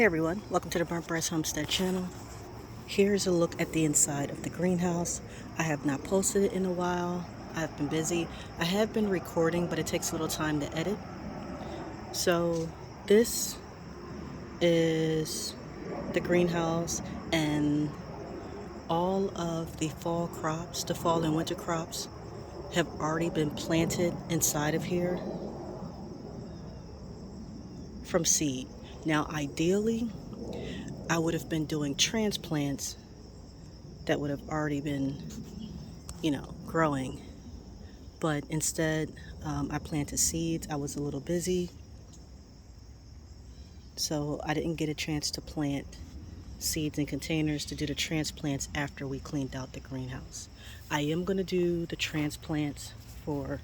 Hey everyone, welcome to the Burnt Breast Homestead channel. Here's a look at the inside of the greenhouse. I have not posted it in a while. I have been busy. I have been recording, but it takes a little time to edit. So this is the greenhouse, and all of the fall crops, the fall and winter crops, have already been planted inside of here from seed. Now ideally, I would have been doing transplants that would have already been, growing. But instead, I planted seeds. I was a little busy, so I didn't get a chance to plant seeds in containers to do the transplants after we cleaned out the greenhouse. I am going to do the transplants for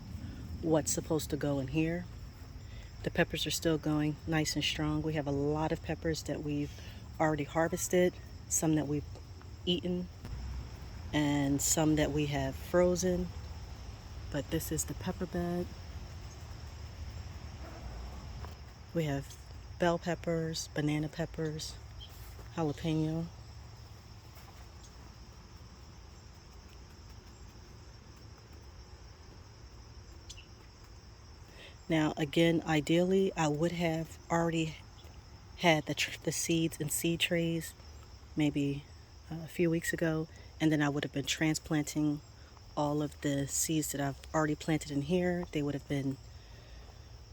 what's supposed to go in here. The peppers are still going nice and strong. We have a lot of peppers that we've already harvested, some that we've eaten, and some that we have frozen. But this is the pepper bed. We have bell peppers, banana peppers, jalapeno. Now again, ideally I would have already had the seeds in seed trays maybe a few weeks ago, and then I would have been transplanting all of the seeds that I've already planted in here. They would have been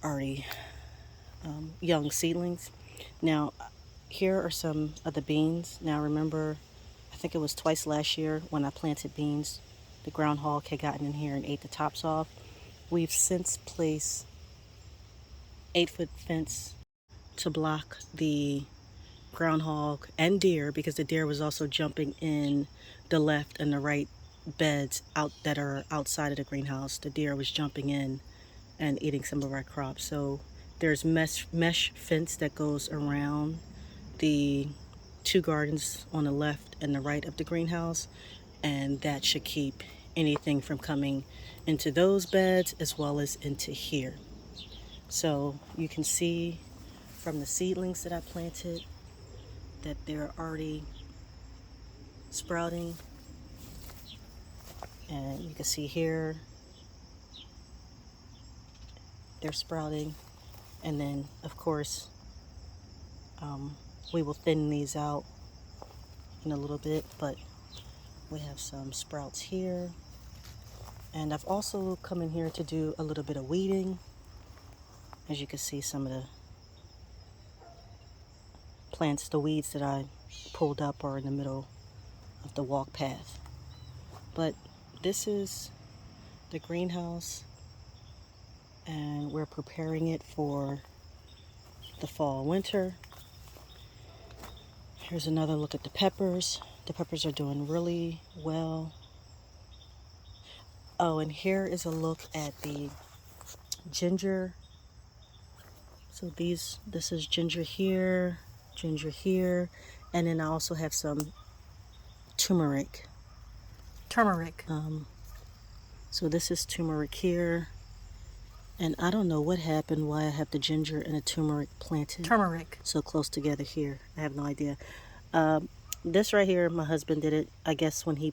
already young seedlings. Now here are some of the beans. Now remember, I think it was twice last year when I planted beans, the groundhog had gotten in here and ate the tops off. We've since placed 8-foot fence to block the groundhog and deer, because the deer was also jumping in the left and the right beds out that are outside of the greenhouse. The deer was jumping in and eating some of our crops. So there's mesh fence that goes around the two gardens on the left and the right of the greenhouse, and that should keep anything from coming into those beds as well as into here. So you can see from the seedlings that I planted that they're already sprouting, and you can see here they're sprouting. And then of course we will thin these out in a little bit, but we have some sprouts here. And I've also come in here to do a little bit of weeding. As you can see, some of the plants, the weeds that I pulled up are in the middle of the walk path. But this is the greenhouse, and we're preparing it for the fall winter. Here's another look at the peppers. The peppers are doing really well. Oh, and here is a look at the ginger. So this is ginger here, and then I also have some turmeric. So this is turmeric here, and I don't know what happened, why I have the ginger and the turmeric planted so close together here. I have no idea. This right here, my husband did it. I guess when he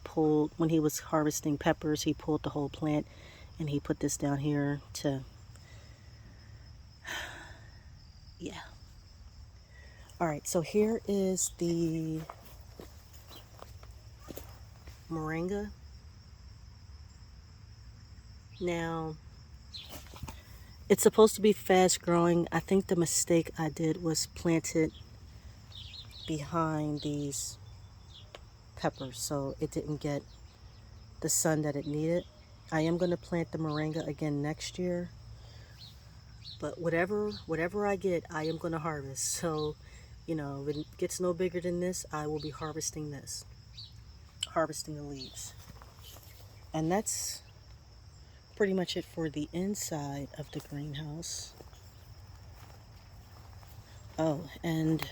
was harvesting peppers, he pulled the whole plant, and he put this down here to, yeah. All right, so here is the moringa. Now, it's supposed to be fast growing. I think the mistake I did was plant it behind these peppers, so it didn't get the sun that it needed. I am going to plant the moringa again next year, but whatever I get, I am going to harvest. So, if it gets no bigger than this, I will be harvesting the leaves. And that's pretty much it for the inside of the greenhouse. Oh, and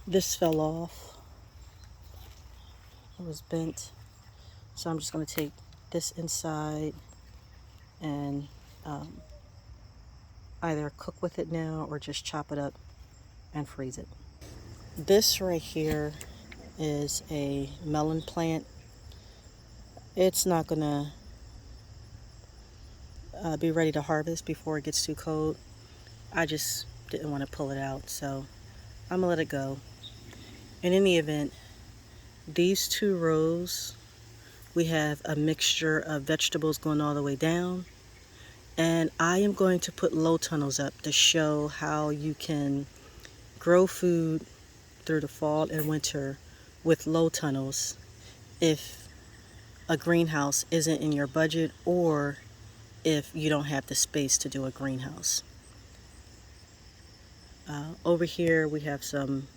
this fell off. It was bent. So I'm just going to take this inside and either cook with it now or just chop it up and freeze it. This right here is a melon plant. It's not gonna be ready to harvest before it gets too cold. I just didn't want to pull it out, so I'm gonna let it go. In any event, these 2 rows, we have a mixture of vegetables going all the way down, and I am going to put low tunnels up to show how you can grow food through the fall and winter with low tunnels if a greenhouse isn't in your budget or if you don't have the space to do a greenhouse. Over here we have some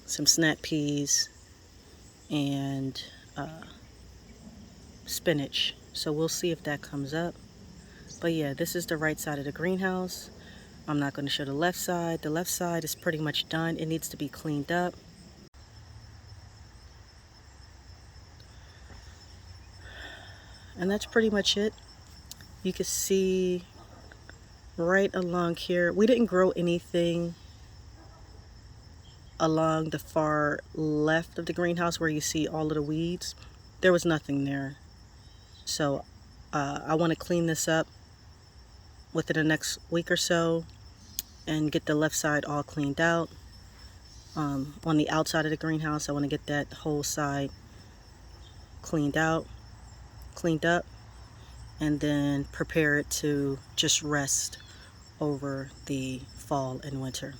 snap peas and spinach, so we'll see if that comes up. But yeah, this is the right side of the greenhouse. I'm not going to show the left side. The left side is pretty much done. It needs to be cleaned up. And that's pretty much it. You can see right along here, we didn't grow anything along the far left of the greenhouse where you see all of the weeds. There was nothing there. So I want to clean this up within the next week or so and get the left side all cleaned out. On the outside of the greenhouse, I want to get that whole side cleaned up, and then prepare it to just rest over the fall and winter.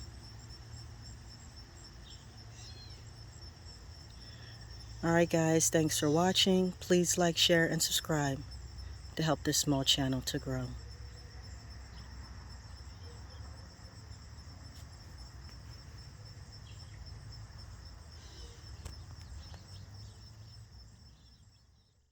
Alright guys, thanks for watching. Please like, share, and subscribe to help this small channel to grow.